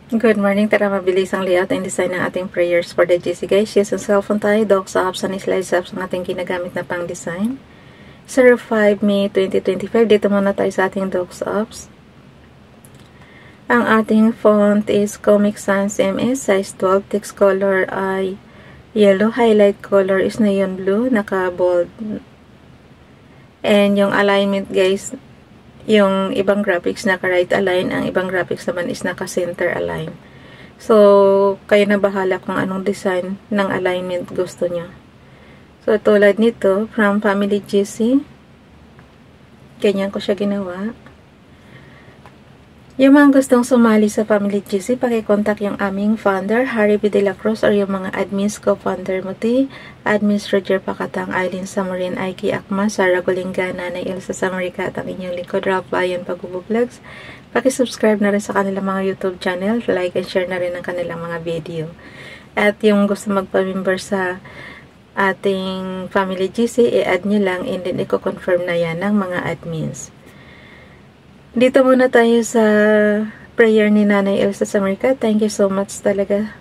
Good morning. Tara mabilis ang layout and design ng ating prayers for the GC guys. Yes, ang cellphone tayo, docs, apps, and slides apps ang ating ginagamit na pang design. 05 May 2025. Dito muna tayo sa ating docs apps. Ang ating font is Comic Sans MS, size 12. Text color ay yellow. Highlight color is neon blue, naka-bold. And yung alignment guys, yung ibang graphics naka-right align, ang ibang graphics naman is naka-center align. So, kayo na bahala kung anong design ng alignment gusto nyo. So, tulad nito, from Family GC, ganyan ko siya ginawa. Yung mga gustong sumali sa Family GC, pakicontact yung aming founder, Harry B. De La Cruz, or yung mga admins ko, founder Muti, admins Roger Pacatang, Aileen Samarin, Aiki Akma, Sarah Golinga, Nanay Elsa Samarika, at ang inyong lingkod, Ralph Bayan Pag-Vlogs. Pakisubscribe na rin sa kanilang mga YouTube channel, like and share na rin ang kanilang mga video. At yung gusto magpa-member sa ating Family GC, i-add nyo lang and then i-confirm na yan ng mga admins. Dito muna tayo sa prayer ni Nanay Elsa Samarika. Thank you so much talaga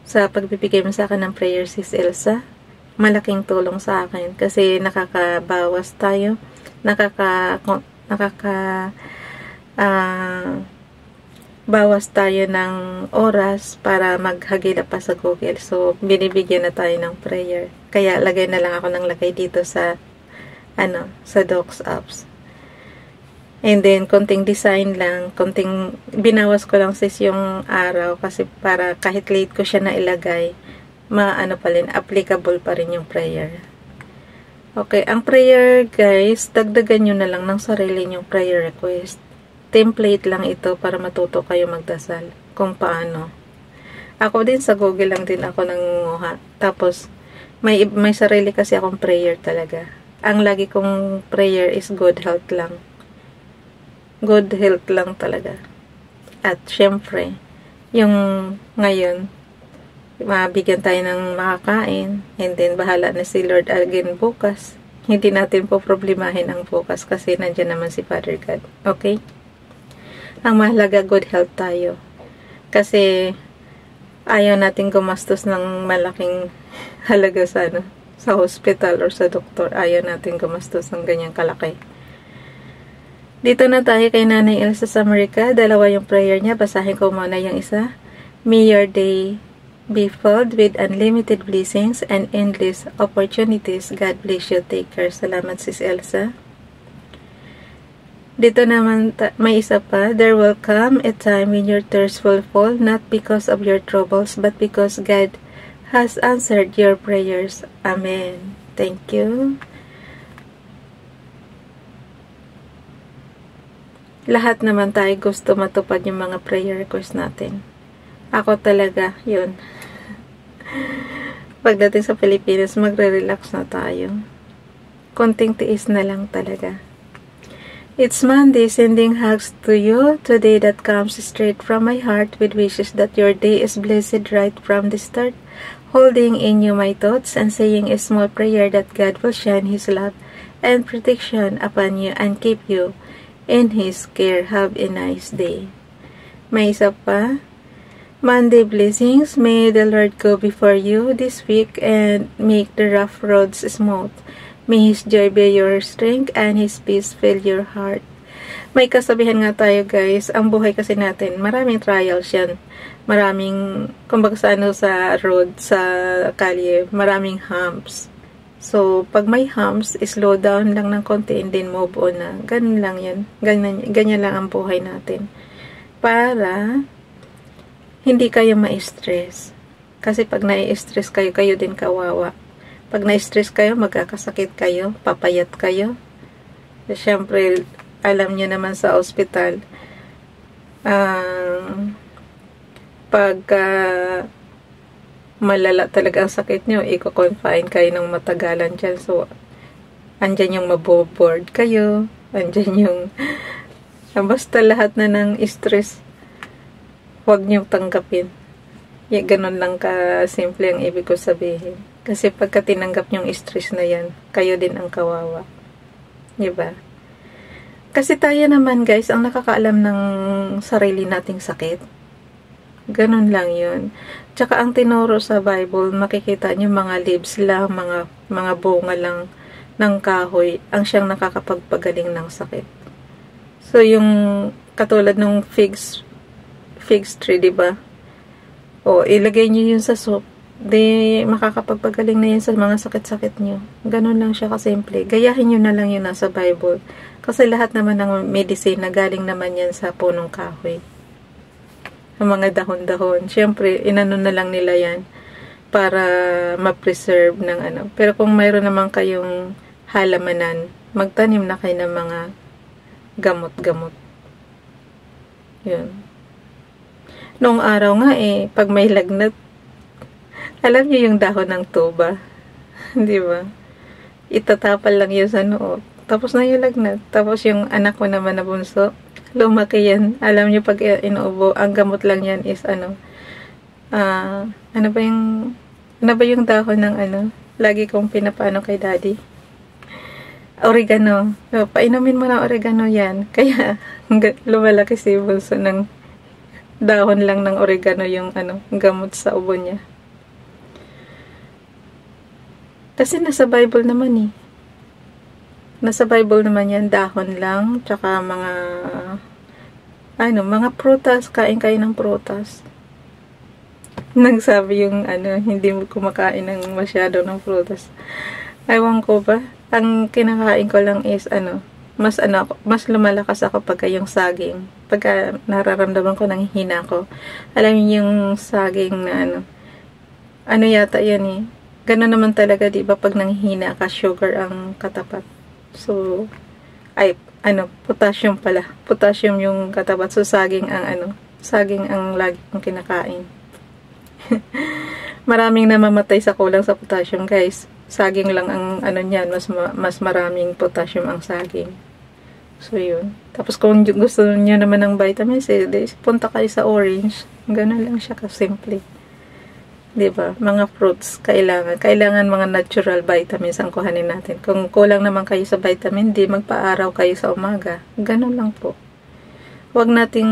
sa pagbibigay mo sa akin ng prayer, Sis Elsa. Malaking tulong sa akin kasi nakakabawas tayo, bawas tayo ng oras para maghagila pa sa Google. So, binibigyan na tayo ng prayer. Kaya lagay na lang ako ng lagay dito sa sa Docs apps. And then, konting design lang, konting, binawas ko lang sis yung araw kasi para kahit late ko siya na ilagay, applicable pa rin yung prayer. Okay, ang prayer guys, dagdagan nyo na lang ng sarili yung prayer request. Template lang ito para matuto kayo magdasal kung paano. Ako din sa Google lang din ako nangunguha. Tapos, may sarili kasi akong prayer talaga. Ang lagi kong prayer is good health lang. Good health lang talaga. At syempre, yung ngayon, mabigyan tayo ng makakain, and then bahala na si Lord again bukas. Hindi natin po problemahin ang bukas kasi nandiyan naman si Father God. Okay? Ang mahalaga, good health tayo. Kasi ayaw natin gumastos ng malaking halaga sa hospital or sa doktor. Ayaw natin gumastos ng ganyang kalaki. Dito na tayo kay Nanay Elsa Samarika. Dalawa yung prayer niya. Basahin ko muna yung isa. May your day be filled with unlimited blessings and endless opportunities. God bless you. Take care. Salamat, Sis Elsa. Dito naman may isa pa. There will come a time when your thirst will fall, not because of your troubles, but because God has answered your prayers. Amen. Thank you. Lahat naman tayo gusto matupad yung mga prayer request natin. Ako talaga, yun. Pagdating sa Pilipinas, magre-relax na tayo. Konting tiis na lang talaga. It's Monday, sending hugs to you. Today that comes straight from my heart with wishes that your day is blessed right from the start. Holding in you my thoughts and saying a small prayer that God will shine His love and protection upon you and keep you in His care. Have a nice day. May isa pa. Monday blessings. May the Lord go before you this week and make the rough roads smooth. May His joy be your strength and His peace fill your heart. May kasabihan nga tayo guys, ang buhay kasi natin, maraming trials yan. Maraming, kumbaga sa road, sa kalye, maraming humps. So, pag may humps, slow down lang ng konti and then move on na. Ganun lang yan. Ganyan lang ang buhay natin. Para hindi kayo ma-stress. Kasi pag na-stress kayo, kayo din kawawa. Pag na-stress kayo, magkakasakit kayo, papayat kayo. Siyempre, alam nyo naman sa ospital, malala talaga ang sakit nyo, i-confine kayo ng matagalan dyan. So, andyan yung maboboard kayo, andyan yung basta lahat na ng stress, huwag nyo tanggapin. Ganun lang ka-simple ang ibig ko sabihin. Kasi pagka tinanggap yung stress na yan, kayo din ang kawawa. Diba? Kasi tayo naman guys, ang nakakaalam ng sarili nating sakit. Ganun lang yun. Tsaka ang tinuro sa Bible, makikita nyo mga leaves lang, mga bunga lang ng kahoy, ang siyang nakakapagpagaling ng sakit. So, yung katulad ng figs tree, diba? O, ilagay nyo yun sa soup, di makakapagpagaling na yun sa mga sakit-sakit nyo. Ganun lang siya kasimple. Gayahin nyo na lang yun nasa Bible. Kasi lahat naman ng medicine na galing naman yan sa punong kahoy. Ang mga dahon-dahon. Siyempre, inano na lang nila yan para ma-preserve ng ano. Pero kung mayroon naman kayong halamanan, magtanim na kayo ng mga gamot-gamot. Yun. Noong araw nga pag may lagnat, alam niyo yung dahon ng tuba. Di ba? Itatapal lang yun sa noo. Tapos na yung lagnat. Tapos yung anak ko naman na bunso, lumaki yan. Alam niyo pag inuubo, ang gamot lang yan is ano ba yung dahon ng lagi kong pinapaano kay daddy? Oregano. So, painumin mo ng oregano yan. Kaya, lumalaki si bunso ng dahon lang ng oregano yung gamot sa ubo niya. Kasi nasa Bible naman Nasa Bible naman yan, dahon lang, tsaka mga prutas, kain kayo ng prutas. Nagsabi yung hindi mo kumakain ng masyado ng prutas. Ewan ko ba, ang kinakain ko lang is mas lumalakas ako pagka yung saging. Pagka nararamdaman ko ng hina ko. Alam niyo yung saging na yata yan Ganun naman talaga, di ba, pag nanghihina ka, sugar ang katapat. So, potassium pala. Potassium yung katapat. So, saging ang lagi kong kinakain. Maraming namamatay sa kulang sa potassium, guys. Saging lang ang niyan, mas maraming potassium ang saging. So, yun. Tapos, kung gusto niyo naman ng vitamin C, punta kayo sa orange. Ganun lang siya kasimple. Diba? Mga fruits, kailangan mga natural vitamins ang kuhanin natin. Kung kulang naman kayo sa vitamin D, magpa-araw kayo sa umaga. Ganun lang po. Huwag nating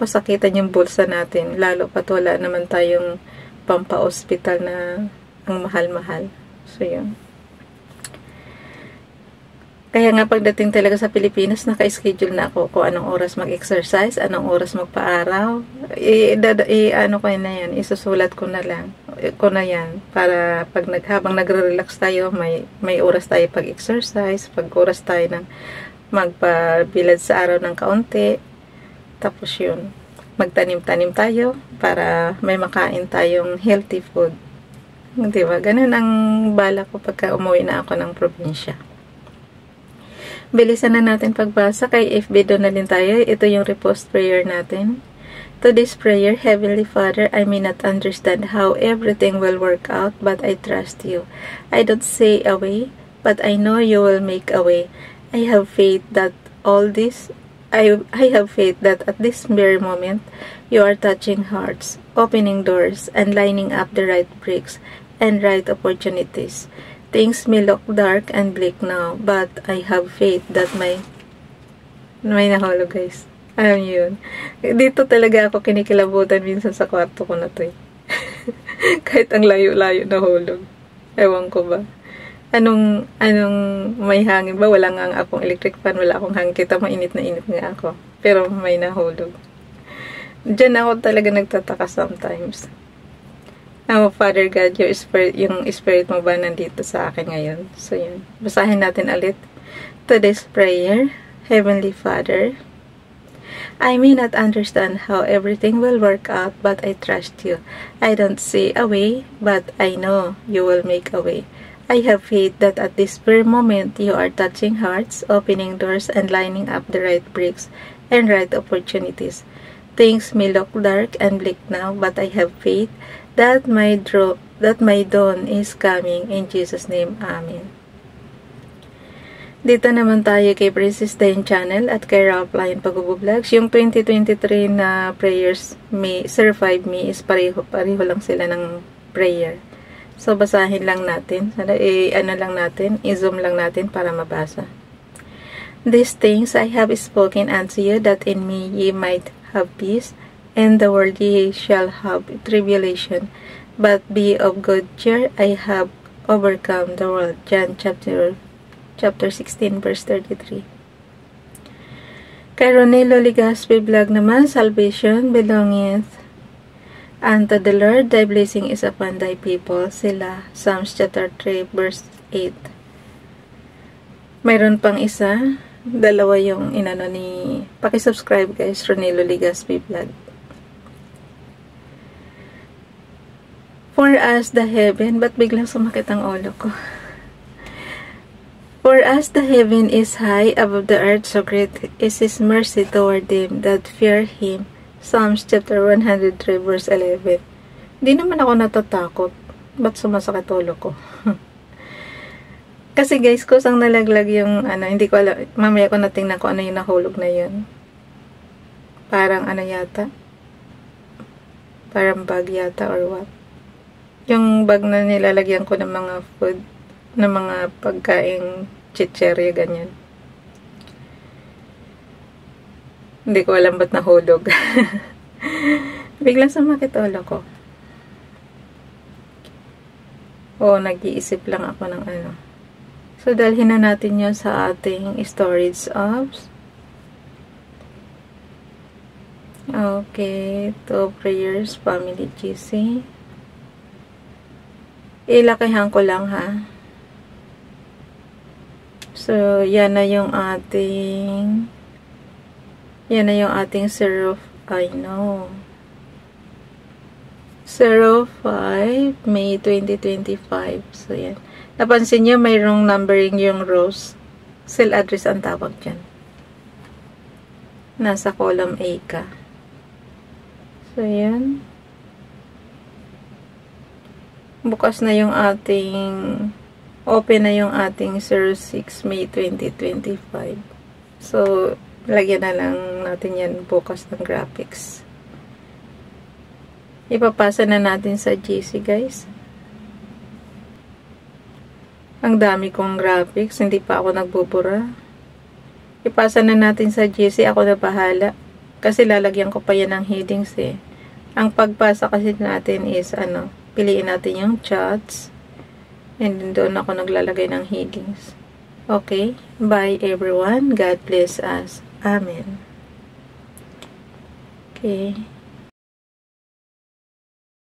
pasakitan yung bulsa natin, lalo pat wala naman tayong pampa-hospital na ang mahal-mahal. So, yun. Kaya nga pagdating talaga sa Pilipinas, naka-schedule na ako kung anong oras mag-exercise, anong oras magpa-araw. Isusulat ko na yan. Para habang nagre-relax tayo, may oras tayo pag-exercise, pag oras tayo ng magpabilad sa araw ng kaunti. Tapos yun, magtanim-tanim tayo para may makain tayong healthy food. Diba? Ganun ang bala ko pagka umuwi na ako ng probinsya. Bilisan na natin pagbasa. Kay FB doon na din tayo. Ito yung repost prayer natin. Today's prayer, Heavenly Father, I may not understand how everything will work out, but I trust you. I don't say a way, but I know you will make a way. I have faith that I have faith that at this very moment, you are touching hearts, opening doors, and lining up the right bricks and right opportunities. Things may look dark and bleak now, but I have faith that may nahulog, guys. Alam niyo yun. Dito talaga ako kinikilabutan minsan sa kwarto ko na to Kahit ang layo-layo nahulog. Ewan ko ba. Anong may hangin ba? Wala nga akong electric fan, wala akong hangin. Kita mainit na init nga ako. Pero may nahulog. Diyan ako talaga nagtataka sometimes. Father God, yung spirit mo ba nandito sa akin ngayon? So, yun. Basahin natin ulit. Today's prayer, Heavenly Father, I may not understand how everything will work out, but I trust you. I don't see a way, but I know you will make a way. I have faith that at this very moment, you are touching hearts, opening doors, and lining up the right bricks and right opportunities. Things may look dark and bleak now, but I have faith that my dawn is coming. In Jesus' name, Amen. Dito naman tayo kay Princess Dain Channel at kay Ralph-Line Pag-Vlogs. Yung 2023 na prayers, survive me is pareho lang sila ng prayer. So, basahin lang natin. I-zoom lang natin para mabasa. These things I have spoken unto you, that in me ye might have peace. In the world ye shall have tribulation, but be of good cheer, I have overcome the world. John chapter 16 verse 33. Kay Ronelo Ligaspi vlog naman, salvation belongeth unto the Lord, thy blessing is upon thy people. Sila, Psalms chapter 3 verse 8. Mayroon pang isa, dalawa yung inano ni, pakisubscribe guys, Ronelo Ligaspi vlog. For us the heaven, but biglang sumakit ang ulo ko. For us the heaven is high above the earth, so great is His mercy toward them that fear Him. Psalms chapter 103 verse 11. Hindi naman ako natatakot. Ba't sumasakit ulo ko? Kasi guys, kusang nalaglag yung hindi ko alam. Mamaya ko natingnan ko ano yung nahulog na yun. Parang yata. Parang bag yata or what. Yung bag na nilalagyan ko ng mga food, ng mga pagkaing chicherya, ganyan. Hindi ko alam ba't nahulog. Biglang sumakit ulo ko. Nag-iisip lang ako ng ano. So, dalhin na natin yun sa ating storage apps. Okay. 2 prayers, family GC. Ilakihan ko lang ha. So, yan na yung ating 05 May 2025. So, yan. Napansin nyo, mayroong numbering yung rows. Cell address ang tawag dyan. Nasa column A ka. So, yan. Bukas na yung open na yung ating 06 May 2025. So, lagyan na lang natin yan bukas ng graphics. Ipapasa na natin sa GC guys. Ang dami kong graphics, hindi pa ako nagbubura. Ipasa na natin sa GC, ako na bahala. Kasi lalagyan ko pa yan ng headings eh. Ang pagpasa kasi natin is piliin natin yung chats. And doon ako naglalagay ng headings. Okay? Bye everyone. God bless us. Amen. Okay.